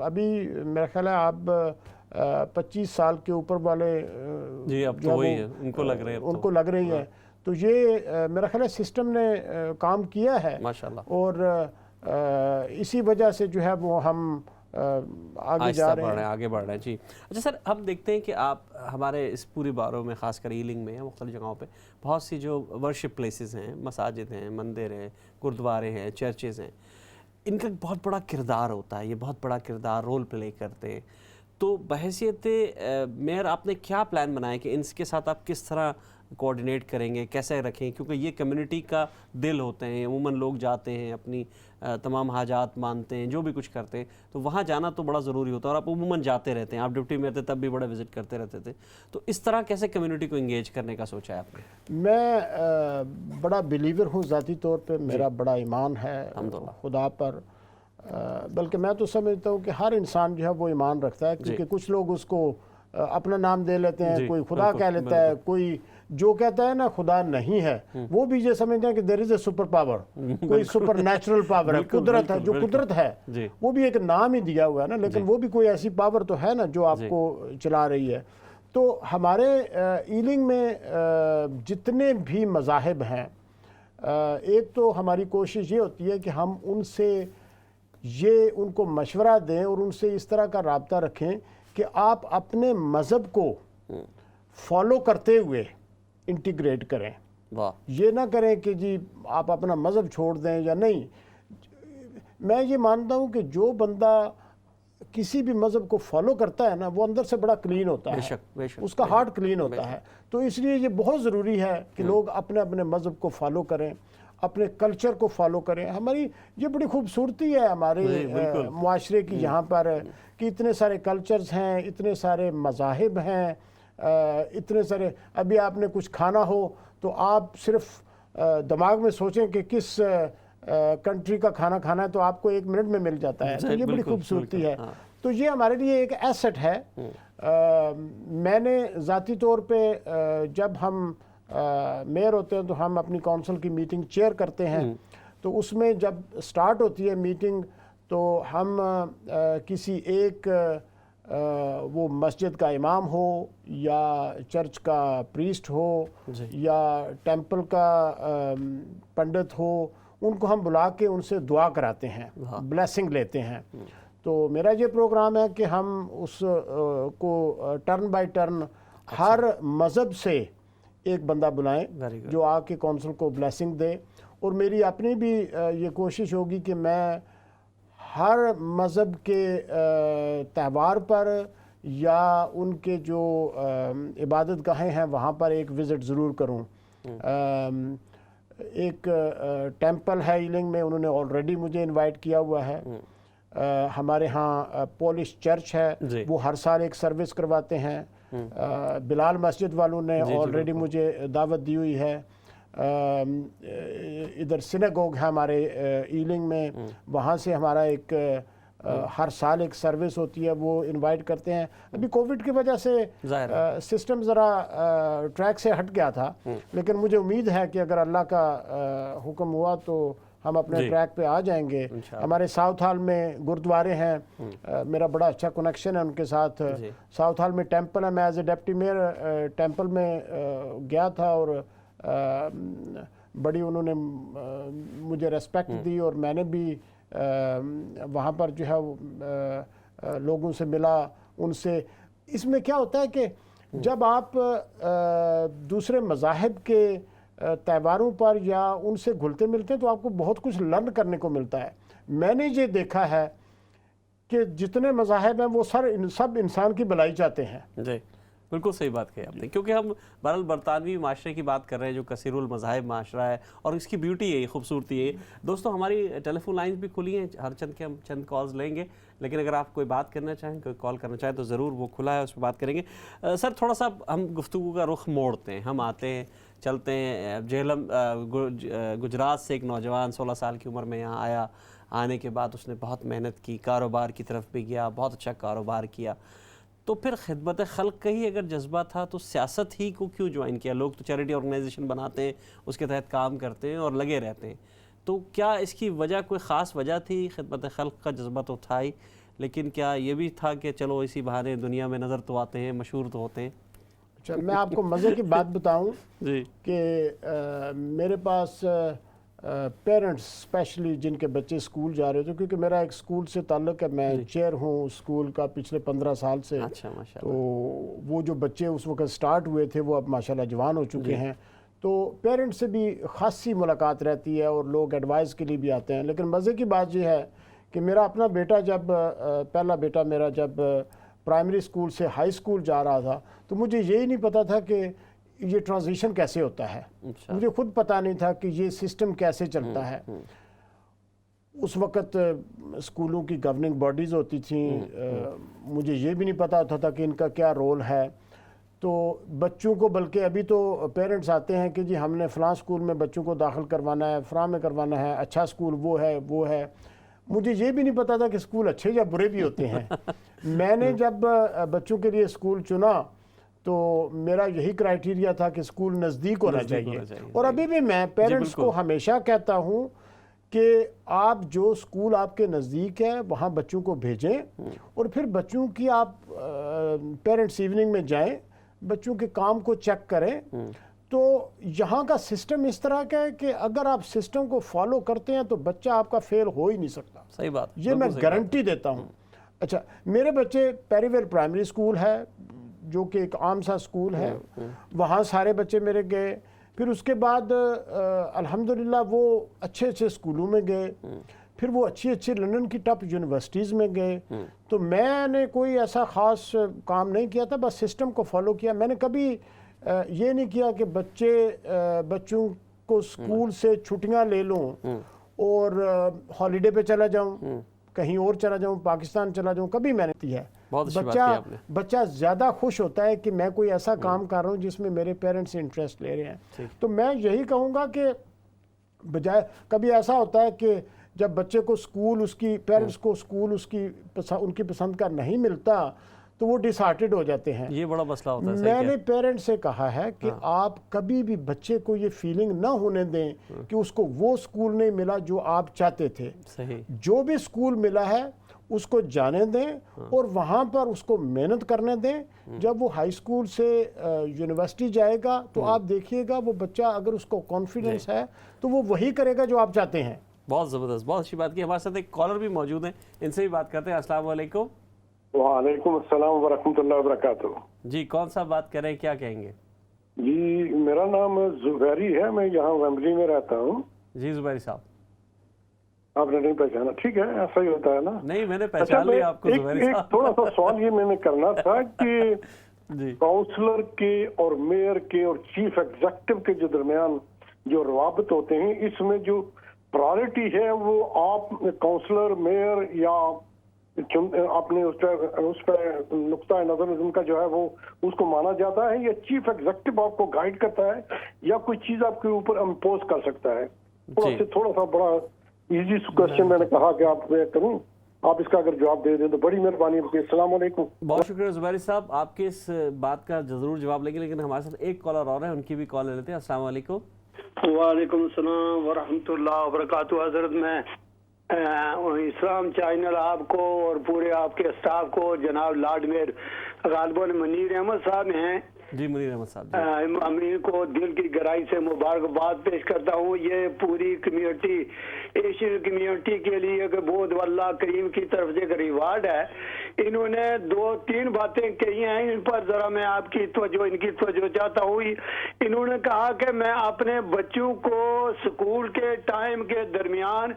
ابھی میرا خیال ہے آپ 25 سال کے اوپر والے جی اب تو وہی ہے, ان کو لگ رہی ہے. تو یہ میرا خیال ہے سسٹم نے کام کیا ہے ماشاءاللہ, اور اسی وجہ سے جو ہے وہ ہم آگے جا رہے ہیں، آگے بڑھ رہے ہیں جی. اچھا سر، ہم دیکھتے ہیں کہ آپ ہمارے اس پوری باروں میں خاص کر ایلنگ میں مختلف جگہوں پہ بہت سی جو ورشپ پلیسز ہیں، مساجد ہیں، مندر ہیں، گردوارے ہیں، چرچز ہیں، ان کا بہت بڑا کردار ہوتا ہے، یہ بہت بڑا کردار رول پلے کرتے ہیں. تو بحیثیت میئر آپ نے کیا پلان بنایا کہ ان کے ساتھ آپ کس طرح کوآرڈینیٹ کریں گے، کیسے رکھیں، کیونکہ یہ کمیونٹی کا دل ہوتے ہیں، عموماً لوگ جاتے ہیں اپنی تمام حاجات مانتے ہیں، جو بھی کچھ کرتے ہیں، تو وہاں جانا تو بڑا ضروری ہوتا ہے اور آپ عموماً جاتے رہتے ہیں. آپ ڈپٹی میئر تھے تب بھی بڑا وزٹ کرتے رہتے تھے. تو اس طرح کیسے کمیونٹی کو انگیج کرنے کا سوچا ہے آپ نے؟ میں بڑا بلیور ہوں ذاتی طور پہ، میرا بڑا ایمان ہے خدا پر، بلکہ میں تو سمجھتا ہوں کہ ہر انسان جو ہے وہ ایمان رکھتا ہے، کیونکہ کچھ لوگ اس کو اپنا نام دے لیتے ہیں، کوئی خدا کہہ لیتا ہے، کوئی جو کہتا ہے نا خدا نہیں ہے وہ بھی یہ سمجھتے ہیں کہ دیر از اے سپر پاور، کوئی سپر نیچرل پاور ہے، قدرت ہے، جو قدرت ہے وہ بھی ایک نام ہی دیا ہوا ہے نا، لیکن وہ بھی کوئی ایسی پاور تو ہے نا جو آپ کو چلا رہی ہے. تو ہمارے ایلنگ میں جتنے بھی مذاہب ہیں، ایک تو ہماری کوشش یہ ہوتی ہے کہ ہم ان سے ان کو مشورہ دیں اور ان سے اس طرح کا رابطہ رکھیں کہ آپ اپنے مذہب کو فالو کرتے ہوئے انٹیگریٹ کریں. یہ نہ کریں کہ جی آپ اپنا مذہب چھوڑ دیں یا نہیں. میں یہ مانتا ہوں کہ جو بندہ کسی بھی مذہب کو فالو کرتا ہے نا وہ اندر سے بڑا کلین ہوتا ہے، اس کا ہارٹ کلین ہوتا ہے. تو اس لیے یہ بہت ضروری ہے کہ لوگ اپنے اپنے مذہب کو فالو کریں، اپنے کلچر کو فالو کریں. ہماری یہ بڑی خوبصورتی ہے ہمارے معاشرے کی یہاں پر کہ اتنے سارے کلچرز ہیں، اتنے سارے مذاہب ہیں، اتنے سارے. ابھی آپ نے کچھ کھانا ہو تو آپ صرف دماغ میں سوچیں کہ کس کنٹری کا کھانا کھانا ہے تو آپ کو 1 منٹ میں مل جاتا ہے. تو یہ بڑی خوبصورتی ہے. تو یہ ہمارے لیے ایک ایسٹ ہے. میں نے ذاتی طور پہ جب ہم میئر ہوتے ہیں تو ہم اپنی کونسل کی میٹنگ چیئر کرتے ہیں، تو اس میں جب سٹارٹ ہوتی ہے میٹنگ تو ہم کسی ایک وہ مسجد کا امام ہو یا چرچ کا پریسٹ ہو یا ٹیمپل کا پنڈت ہو، ان کو ہم بلا کے ان سے دعا کراتے ہیں، بلیسنگ لیتے ہیں. تو میرا یہ پروگرام ہے کہ ہم اس کو ٹرن بائی ٹرن ہر مذہب سے ایک بندہ بلائیں جو آ کے کونسل کو بلیسنگ دے. اور میری اپنی بھی یہ کوشش ہوگی کہ میں ہر مذہب کے تہوار پر یا ان کے جو عبادت گاہیں ہیں وہاں پر ایک وزٹ ضرور کروں. ایک ٹیمپل ہے ایلنگ میں، انہوں نے آلریڈی مجھے انوائٹ کیا ہوا ہے. ہمارے ہاں پولش چرچ ہے، وہ ہر سال ایک سروس کرواتے ہیں. بلال مسجد والوں نے آلریڈی مجھے دعوت دی ہوئی ہے. ادھر سینیگوگ ہے ہمارے ایلنگ میں، وہاں سے ہمارا ایک ہر سال ایک سروس ہوتی ہے، وہ انوائٹ کرتے ہیں. ابھی کووڈ کی وجہ سے سسٹم ذرا ٹریک سے ہٹ گیا تھا، لیکن مجھے امید ہے کہ اگر اللہ کا حکم ہوا تو ہم اپنے ٹریک پہ آ جائیں گے. ہمارے ساؤتھ ہال میں گردوارے ہیں، میرا بڑا اچھا کنیکشن ہے ان کے ساتھ. ساؤتھ ہال میں ٹیمپل ہے، میں as a deputy mayor temple میں گیا تھا اور بڑی انہوں نے مجھے ریسپیکٹ دی اور میں نے بھی وہاں پر جو ہے لوگوں سے ملا ان سے. اس میں کیا ہوتا ہے کہ جب آپ دوسرے مذاہب کے تہواروں پر یا ان سے گھلتے ملتے ہیں تو آپ کو بہت کچھ لرن کرنے کو ملتا ہے. میں نے یہ دیکھا ہے کہ جتنے مذاہب ہیں وہ سب انسان کی بھلائی چاہتے ہیں. جی بالکل صحیح بات کہی آپ نے، کیونکہ ہم بہرحال برطانوی معاشرے کی بات کر رہے ہیں جو کثیر المذاہب معاشرہ ہے اور اس کی بیوٹی ہے، خوبصورتی ہے. دوستوں ہماری ٹیلی فون لائنز بھی کھلی ہیں، ہر چند کے ہم چند کالز لیں گے، لیکن اگر آپ کوئی بات کرنا چاہیں، کوئی کال کرنا چاہیں تو ضرور وہ کھلا ہے، اس پہ بات کریں گے. سر تھوڑا سا ہم گفتگو کا رخ موڑتے ہیں، ہم آتے ہیں چلتے ہیں. جہلم گجرات سے ایک نوجوان 16 سال کی عمر میں یہاں آیا. آنے کے بعد اس نے بہت محنت کی، کاروبار کی طرف بھی گیا، بہت اچھا کاروبار کیا. تو پھر خدمت خلق کا ہی اگر جذبہ تھا تو سیاست ہی کو کیوں جوائن کیا؟ لوگ تو چیریٹی آرگنائزیشن بناتے ہیں، اس کے تحت کام کرتے ہیں اور لگے رہتے ہیں. تو کیا اس کی وجہ کوئی خاص وجہ تھی؟ خدمت خلق کا جذبہ تو تھا ہی، لیکن کیا یہ بھی تھا کہ چلو اسی بہانے دنیا میں نظر تو آتے ہیں، مشہور تو ہوتے ہیں؟ اچھا، میں آپ کو مزے کی بات بتاؤں کہ میرے پاس پیرنٹس اسپیشلی جن کے بچے اسکول جا رہے تھے، کیونکہ میرا ایک اسکول سے تعلق ہے، میں چیئر ہوں اسکول کا پچھلے 15 سال سے، اچھا ماشاء تو وہ جو بچے اس وقت سٹارٹ ہوئے تھے وہ اب ماشاءاللہ جوان ہو چکے ہیں، تو پیرنٹس سے بھی خاصی ملاقات رہتی ہے اور لوگ ایڈوائز کے لیے بھی آتے ہیں۔ لیکن مزے کی بات یہ ہے کہ میرا اپنا بیٹا جب پہلا بیٹا میرا جب پرائمری اسکول سے ہائی اسکول جا رہا تھا تو مجھے یہی نہیں پتا تھا کہ یہ ٹرانزیشن کیسے ہوتا ہے، مجھے خود پتا نہیں تھا کہ یہ سسٹم کیسے چلتا ہے۔ اس وقت اسکولوں کی گورننگ باڈیز ہوتی تھیں، مجھے یہ بھی نہیں پتا ہوتا تھا کہ ان کا کیا رول ہے، تو بچوں کو بلکہ ابھی تو پیرنٹس آتے ہیں کہ جی ہم نے فلاں اسکول میں بچوں کو داخل کروانا ہے، فلاں میں کروانا ہے، اچھا اسکول وہ ہے، مجھے یہ بھی نہیں پتا تھا کہ اسکول اچھے یا برے بھی ہوتے ہیں۔ میں نے جب بچوں کے لیے اسکول چنا تو میرا یہی کرائیٹیریا تھا کہ اسکول نزدیک ہونا چاہیے، اور ابھی بھی میں پیرنٹس کو ہمیشہ کہتا ہوں کہ آپ جو اسکول آپ کے نزدیک ہے وہاں بچوں کو بھیجیں، اور پھر بچوں کی آپ پیرنٹس ایوننگ میں جائیں، بچوں کے کام کو چیک کریں۔ تو یہاں کا سسٹم اس طرح کا ہے کہ اگر آپ سسٹم کو فالو کرتے ہیں تو بچہ آپ کا فیل ہو ہی نہیں سکتا، صحیح بات، یہ میں گارنٹی دیتا ہوں۔ اچھا، میرے بچے پیری ویل پرائمری اسکول ہے جو کہ ایک عام سا اسکول ہے، وہاں سارے بچے میرے گئے، پھر اس کے بعد الحمدللہ وہ اچھے اچھے اسکولوں میں گئے، پھر وہ اچھی لندن کی ٹاپ یونیورسٹیز میں گئے۔ تو میں نے کوئی ایسا خاص کام نہیں کیا تھا، بس سسٹم کو فالو کیا۔ میں نے کبھی یہ نہیں کیا کہ بچوں کو اسکول سے چھٹیاں لے لوں اور ہالیڈے پہ چلا جاؤں، کہیں اور چلا جاؤں، پاکستان چلا جاؤں، کبھی میں نے کی ہے۔ بچہ زیادہ خوش ہوتا ہے کہ میں کوئی ایسا کام کر رہا ہوں جس میں میرے پیرنٹس انٹرسٹ لے رہے ہیں۔ تو میں یہی کہوں گا کہ بجائے کبھی ایسا ہوتا ہے کہ جب بچے کو اسکول اس کی پیرنٹس کو اسکول ان کی پسند کا نہیں ملتا تو وہ ڈس ہارٹڈ ہو جاتے ہیں، یہ بڑا مسئلہ ہوتا ہے۔ میں نے پیرنٹ سے کہا ہے کہ آپ کبھی بھی بچے کو یہ فیلنگ نہ ہونے دیں کہ اس کو وہ اسکول نہیں ملا جو آپ چاہتے تھے، جو بھی اسکول ملا ہے اس کو جانے دیں اور وہاں پر اس کو محنت کرنے دیں۔ جب وہ ہائی اسکول سے یونیورسٹی جائے گا تو آپ دیکھیے گا وہ بچہ اگر اس کو کانفیڈنس ہے تو وہ وہی کرے گا جو آپ چاہتے ہیں۔ بہت زبردست، بہت اچھی بات کی۔ ہمارے ساتھ ایک کالر بھی موجود ہیں، ان سے بھی بات کرتے ہیں۔ السلام علیکم۔ وعلیکم السلام ورحمۃ اللہ وبرکاتہ۔ جی، کون سا بات کر رہے ہیں، کیا کہیں گے؟ جی، میرا نام زبیری ہے، میں یہاں ویمبلی میں رہتا ہوں۔ جی زبیری صاحب، آپ نے نہیں پہچانا؟ ٹھیک ہے، ایسا ہی ہوتا ہے نا۔ نہیں، میں نے پہچان لیا آپ کو زبیری صاحب۔ ایک تھوڑا سا سوال یہ میں نے کرنا تھا کہ جی، کاؤنسلر کے اور میئر کے اور چیف ایگزیکٹو کے جو درمیان جو روابط ہوتے ہیں، اس میں جو پرائرٹی ہے وہ آپ کاؤنسلر میئر یا اپنے اس پہ نقطہ نظر ان کا جو ہے وہ اس کو مانا جاتا ہے، یا چیف ایگزیکٹو آپ کو گائیڈ کرتا ہے یا کوئی چیز آپ کے اوپر امپوز کر سکتا ہے؟ تھوڑا سا بڑا ایزی کوشچن میں نے کہا کہ آپ کروں، آپ اس کا اگر جواب دے دیں تو بڑی مہربانی ہوگی۔ السلام علیکم۔ بہت شکریہ زبیری صاحب، آپ کے اس بات کا ضرور جواب لیں گے، لیکن ہمارے ساتھ ایک کالر اور ہے، ان کی بھی کال لے لیتے ہیں۔ السلام علیکم۔ وعلیکم السلام ورحمۃ اللہ وبرکاتہ۔ حضرت میں اسلام چینل آپ کو اور پورے آپ کے اسٹاف کو، جناب لارڈ میئر غالباً منیر احمد صاحب ہیں، جی منیر احمد صاحب، امیر کو دل کی گہرائی سے مبارکباد پیش کرتا ہوں۔ یہ پوری کمیونٹی، ایشین کمیونٹی کے لیے کہ بہت اللہ کریم کی طرف سے ایک ریوارڈ ہے۔ انہوں نے 2-3 باتیں کہی ہیں، ان پر ذرا میں آپ کی ان کی توجہ چاہتا ہوں۔ انہوں نے کہا کہ میں اپنے بچوں کو اسکول کے ٹائم کے درمیان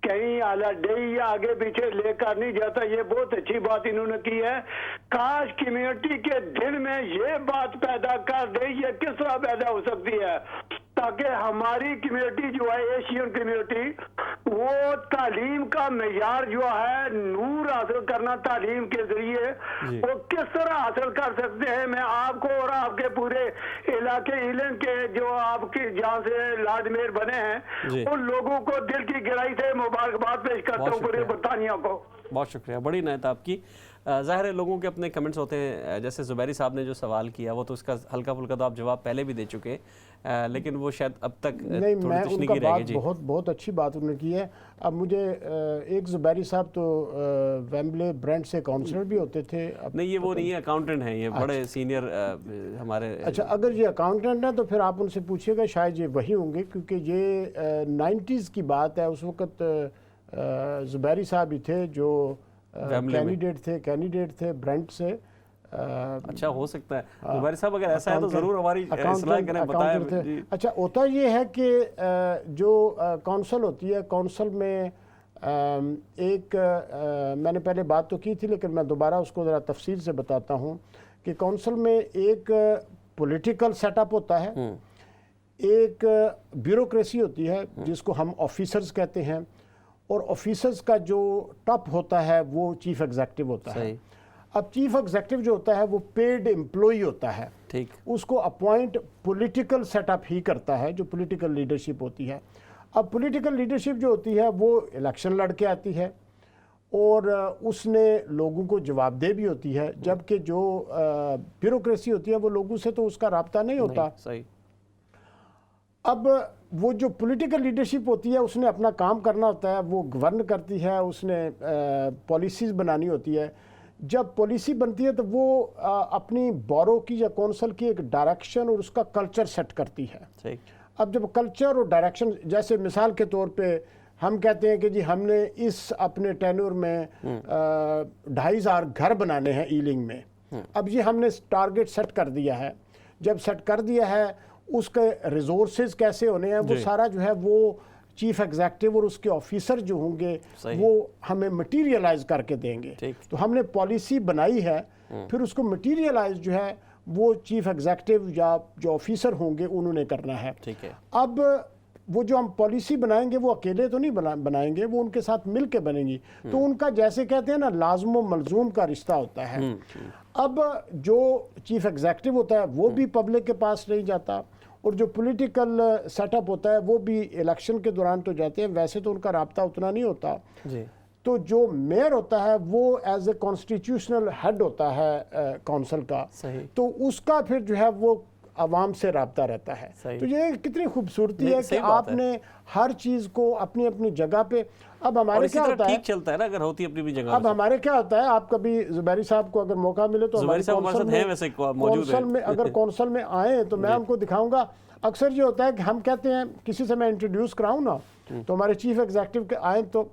کہیں ہالیڈے یا آگے پیچھے لے کر نہیں جاتا، یہ بہت اچھی بات انہوں نے کی ہے۔ کاش کمیونٹی کے دل میں یہ بات پیدا کر دے، یہ کس طرح پیدا ہو سکتی ہے تاکہ ہماری کمیونٹی جو ہے ایشین کمیونٹی، وہ تعلیم کا معیار جو ہے نور حاصل کرنا تعلیم کے ذریعے وہ کس طرح حاصل کر سکتے ہیں۔ میں آپ کو اور آپ کے پورے علاقے ایلن کے جو آپ کی جہاں سے لارڈ میئر بنے ہیں ان لوگوں کو دل کی گہرائی سے مبارکباد پیش کرتا ہوں، پورے برطانیہ کو۔ بہت شکریہ، بڑی نعت آپ کی۔ ظاہر ہے لوگوں کے اپنے کمنٹس ہوتے ہیں، جیسے زبیری صاحب نے جو سوال کیا وہ تو اس کا ہلکا پھلکا تو آپ جواب پہلے بھی دے چکے، لیکن وہ شاید اب تک نہیں، تھوڑی میں ان تشنگی کا رہ گئی۔ بات جی بہت اچھی بات انہوں نے کی ہے۔ اب مجھے ایک زبیری صاحب تو ویمبلے برانڈ سے کاؤنسلر بھی ہوتے تھے۔ نہیں، یہ وہ نہیں ہے، اکاؤنٹنٹ ہیں، یہ بڑے سینئر ہمارے۔ اچھا، اگر یہ اکاؤنٹنٹ ہیں تو پھر آپ ان سے پوچھیے گا، شاید یہ وہی ہوں گے، کیونکہ یہ 90s کی بات ہے۔ اس وقت زبیری صاحب ہی تھے جو کینڈیڈیٹ تھے برنٹ سے۔ اچھا، ہو سکتا ہے زبیری صاحب اگر ایسا ہے تو ضرور ہماری اصلاح کریں، بتائیں۔ اچھا، ہوتا یہ ہے کہ جو کونسل ہوتی ہے، کونسل میں ایک میں نے پہلے بات تو کی تھی لیکن میں دوبارہ اس کو ذرا تفصیل سے بتاتا ہوں کہ کونسل میں ایک پولیٹیکل سیٹ اپ ہوتا ہے، ایک بیوروکریسی ہوتی ہے جس کو ہم آفیسرز کہتے ہیں، اور آفیسرز کا جو ٹاپ ہوتا ہے وہ چیف ایگزیکٹو ہوتا ہے۔ اب چیف ایگزیکٹو جو ہوتا ہے وہ پیڈ امپلائی ہوتا ہے، ٹھیک، اس کو اپوائنٹ پولیٹیکل سیٹ اپ ہی کرتا ہے، جو پولیٹیکل لیڈرشپ ہوتی ہے۔ اب پولیٹیکل لیڈرشپ جو ہوتی ہے وہ الیکشن لڑ کے آتی ہے اور اس نے لوگوں کو جواب دہ بھی ہوتی ہے، جبکہ جو بیوروکریسی ہوتی ہے وہ لوگوں سے تو اس کا رابطہ نہیں ہوتا۔ صحیح۔ اب وہ جو پولیٹیکل لیڈرشپ ہوتی ہے اس نے اپنا کام کرنا ہوتا ہے، وہ گورن کرتی ہے، اس نے پالیسیز بنانی ہوتی ہے۔ جب پالیسی بنتی ہے تو وہ اپنی بورو کی یا کونسل کی ایک ڈائریکشن اور اس کا کلچر سیٹ کرتی ہے۔ ٹھیک۔ اب جب کلچر اور ڈائریکشن، جیسے مثال کے طور پہ ہم کہتے ہیں کہ جی ہم نے اس اپنے ٹینور میں 2,500 گھر بنانے ہیں ایلنگ میں، اب یہ ہم نے ٹارگٹ سیٹ کر دیا ہے۔ جب سیٹ کر دیا ہے، اس کے ریزورسز کیسے ہونے ہیں وہ سارا جو ہے وہ چیف ایگزیکٹو اور اس کے آفیسر جو ہوں گے وہ ہمیں مٹیریلائز کر کے دیں گے۔ تو ہم نے پالیسی بنائی ہے، پھر اس کو مٹیریلائز جو ہے وہ چیف ایگزیکٹو یا جو آفیسر ہوں گے انہوں نے کرنا ہے۔ اب وہ جو ہم پالیسی بنائیں گے وہ اکیلے تو نہیں بنائیں گے، وہ ان کے ساتھ مل کے بنیں گی، تو ان کا جیسے کہتے ہیں نا لازم و ملزوم کا رشتہ ہوتا ہے۔ اب جو چیف ایگزیکٹو ہوتا ہے وہ بھی پبلک کے پاس نہیں جاتا، اور جو پولیٹیکل سیٹ اپ ہوتا ہے وہ بھی الیکشن کے دوران تو جاتے ہیں، ویسے تو ان کا رابطہ اتنا نہیں ہوتا۔ تو جو میئر ہوتا ہے وہ ایز اے کانسٹیٹیوشنل ہیڈ ہوتا ہے کونسل کا، تو اس کا پھر جو ہے وہ عوام سے رابطہ رہتا ہے۔ تو یہ کتنی خوبصورتی ہے کہ آپ نے ہر چیز کو اپنی اپنی جگہ پہ۔ اب ہمارے کیا ہوتا ہے، ٹھیک چلتا ہے نا اگر ہوتی اپنی بھی جگہ۔ اب ہمارے کیا ہوتا ہے، آپ کبھی زبیری صاحب کو اگر موقع ملے تو ہمارے کونسل میں اگر کونسل میں آئیں تو میں ان کو دکھاؤں گا۔ اکثر یہ ہوتا ہے کہ ہم کہتے ہیں کسی سے میں انٹروڈیوس کراؤں نا تو ہمارے چیف ایگزیکٹو کے آئیں تو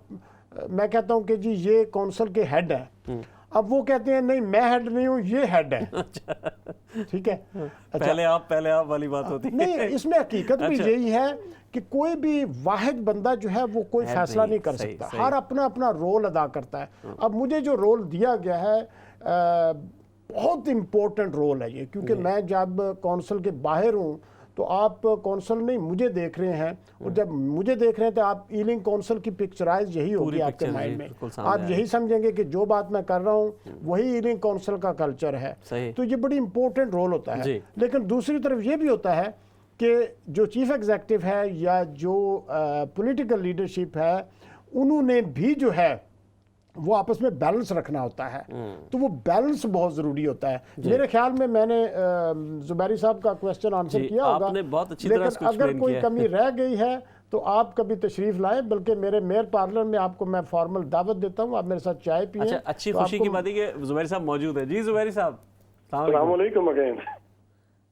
میں کہتا ہوں کہ جی یہ کونسل کے ہیڈ ہے، اب وہ کہتے ہیں نہیں میں ہیڈ نہیں ہوں، یہ ہیڈ ہے۔ ٹھیک ہے، پہلے آپ والی بات ہوتی ہے۔ نہیں، اس میں حقیقت بھی یہی ہے کہ کوئی بھی واحد بندہ جو ہے وہ کوئی فیصلہ نہیں کر سکتا، ہر اپنا اپنا رول ادا کرتا ہے۔ اب مجھے جو رول دیا گیا ہے بہت امپورٹنٹ رول ہے یہ، کیونکہ میں جب کونسل کے باہر ہوں تو آپ کونسل نہیں مجھے دیکھ رہے ہیں، اور جب مجھے دیکھ رہے ہیں تو آپ ایلنگ کونسل کی پکچرائز یہی ہوگی آپ کے مائنڈ میں، آپ یہی سمجھیں گے کہ جو بات میں کر رہا ہوں وہی ایلنگ کونسل کا کلچر ہے۔ تو یہ بڑی امپورٹنٹ رول ہوتا ہے۔ لیکن دوسری طرف یہ بھی ہوتا ہے کہ جو چیف ایگزیکٹو ہے یا جو پولیٹیکل لیڈرشپ ہے انہوں نے بھی جو ہے وہ آپس میں بیلنس رکھنا ہوتا ہے، تو وہ بیلنس بہت ضروری ہوتا ہے۔ میرے خیال میں نے زبیری صاحب کا کویسچن آنسر کیا ہوگا، لیکن اگر کوئی کمی رہ گئی ہے تو آپ کبھی تشریف لائیں، بلکہ میرے میئر پارلر میں آپ کو میں فارمل دعوت دیتا ہوں، آپ میرے ساتھ چائے پئیں۔ اچھی خوشی کی بات ہے کہ زبیری صاحب موجود ہیں۔ جی زبیری صاحب السلام علیکم اگین۔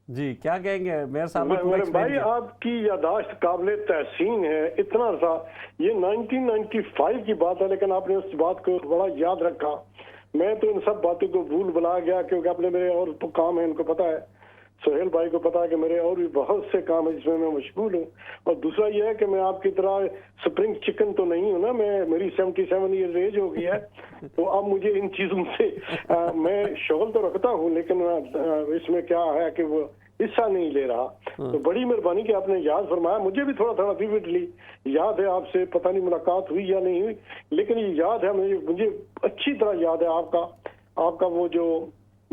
جی کیا کہیں گے میئر صاحب؟ بھائی آپ کی یاداشت قابل تحسین ہے، اتنا عرصہ، یہ 1995 کی بات ہے لیکن آپ نے اس بات کو بڑا یاد رکھا۔ میں تو ان سب باتوں کو بھول بلا گیا کیونکہ اپنے میرے اور کام ہیں، ان کو پتا ہے، سہیل بھائی کو پتا ہے کہ میرے اور بھی بہت سے کام ہیں جس میں مشغول ہوں۔ اور دوسرا یہ ہے کہ میں آپ کی طرح سپرنگ چکن تو نہیں ہوں نا، میری 77 ایئرز ایج ہو گئی ہے، تو اب مجھے ان چیزوں سے میں شغل تو رکھتا ہوں لیکن اس میں کیا ہے کہ وہ حصہ نہیں لے رہا۔ تو بڑی مہربانی کہ آپ نے یاد فرمایا، مجھے بھی تھوڑا تھوڑا ویوڈلی یاد ہے، آپ سے پتہ نہیں ملاقات ہوئی یا نہیں ہوئی لیکن یہ یاد ہے، مجھے اچھی طرح یاد ہے آپ کا وہ جو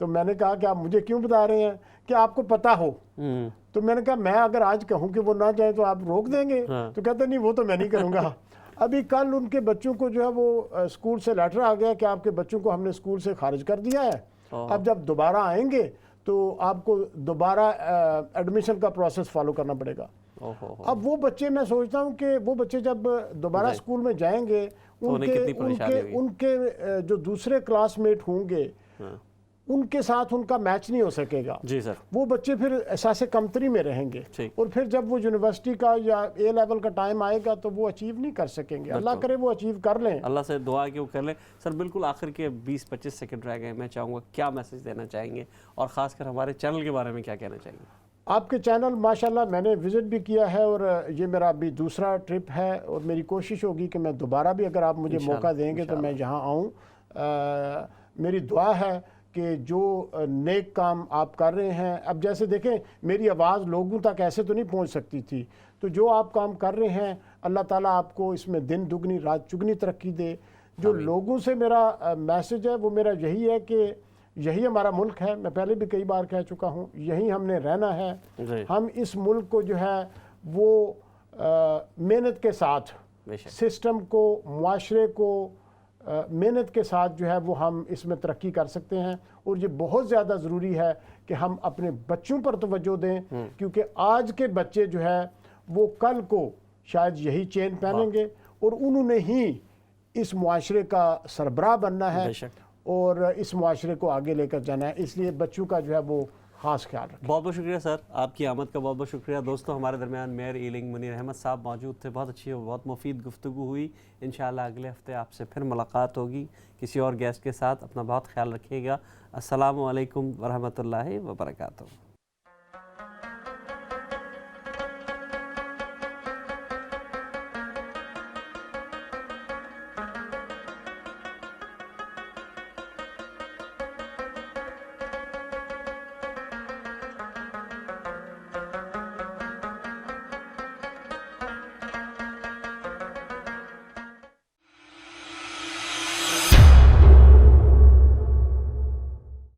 تو میں نے کہا کہ آپ مجھے کیوں بتا رہے ہیں کہ آپ کو پتہ ہو. تو میں نے کہا میں اگر آج کہوں کہ وہ نہ جائیں تو آپ روک دیں گے؟ تو کہتے نہیں وہ تو میں نہیں کروں گا. ابھی کل ان کے بچوں کو جو ہے وہ اسکول سے لیٹر آ گیا کہ آپ کے بچوں کو ہم نے اسکول سے خارج کر دیا ہے. اب جب دوبارہ آئیں گے تو آپ کو دوبارہ ایڈمیشن کا پروسیس فالو کرنا پڑے گا. اب وہ بچے میں سوچتا ہوں کہ وہ بچے جب دوبارہ اسکول میں جائیں گے ان کے جو دوسرے کلاس میٹ ہوں گے ان کے ساتھ ان کا میچ نہیں ہو سکے گا. جی سر. وہ بچے پھر احساس کمتری میں رہیں گے اور پھر جب وہ یونیورسٹی کا یا اے لیول کا ٹائم آئے گا تو وہ اچیو نہیں کر سکیں گے. اللہ کرے وہ اچیو کر لیں. اللہ سے دعا کہ وہ کر لیں. سر بالکل آخر کے 20-25 سیکنڈ رہ گئے, میں چاہوں گا کیا میسج دینا چاہیں گے اور خاص کر ہمارے چینل کے بارے میں کیا کہنا چاہیں گے؟ آپ کے چینل ماشاءاللہ میں نے وزٹ بھی کیا ہے اور یہ میرا ابھی دوسرا ٹرپ ہے اور میری کوشش ہوگی کہ میں دوبارہ بھی اگر آپ مجھے موقع دیں گے تو میں یہاں آؤں. میری دعا ہے کہ جو نیک کام آپ کر رہے ہیں, اب جیسے دیکھیں میری آواز لوگوں تک ایسے تو نہیں پہنچ سکتی تھی, تو جو آپ کام کر رہے ہیں اللہ تعالیٰ آپ کو اس میں دن دگنی رات چگنی ترقی دے. جو لوگوں سے میرا میسج ہے وہ میرا یہی ہے کہ یہی ہمارا ملک ہے. میں پہلے بھی کئی بار کہہ چکا ہوں یہی ہم نے رہنا ہے. ہم اس ملک کو جو ہے وہ محنت کے ساتھ سسٹم کو, معاشرے کو محنت کے ساتھ جو ہے وہ ہم اس میں ترقی کر سکتے ہیں. اور یہ بہت زیادہ ضروری ہے کہ ہم اپنے بچوں پر توجہ دیں کیونکہ آج کے بچے جو ہے وہ کل کو شاید یہی چین پہنیں گے اور انہوں نے ہی اس معاشرے کا سربراہ بننا ہے اور اس معاشرے کو آگے لے کر جانا ہے. اس لیے بچوں کا جو ہے وہ خاص خیال رکھیں. بہت بہت شکریہ سر, آپ کی آمد کا بہت بہت شکریہ. دوستوں ہمارے درمیان میئر ایلنگ منیر احمد صاحب موجود تھے, بہت اچھی اور بہت مفید گفتگو ہوئی. انشاءاللہ اگلے ہفتے آپ سے پھر ملاقات ہوگی کسی اور گیسٹ کے ساتھ. اپنا بہت خیال رکھیے گا. السلام علیکم ورحمۃ اللہ وبرکاتہ.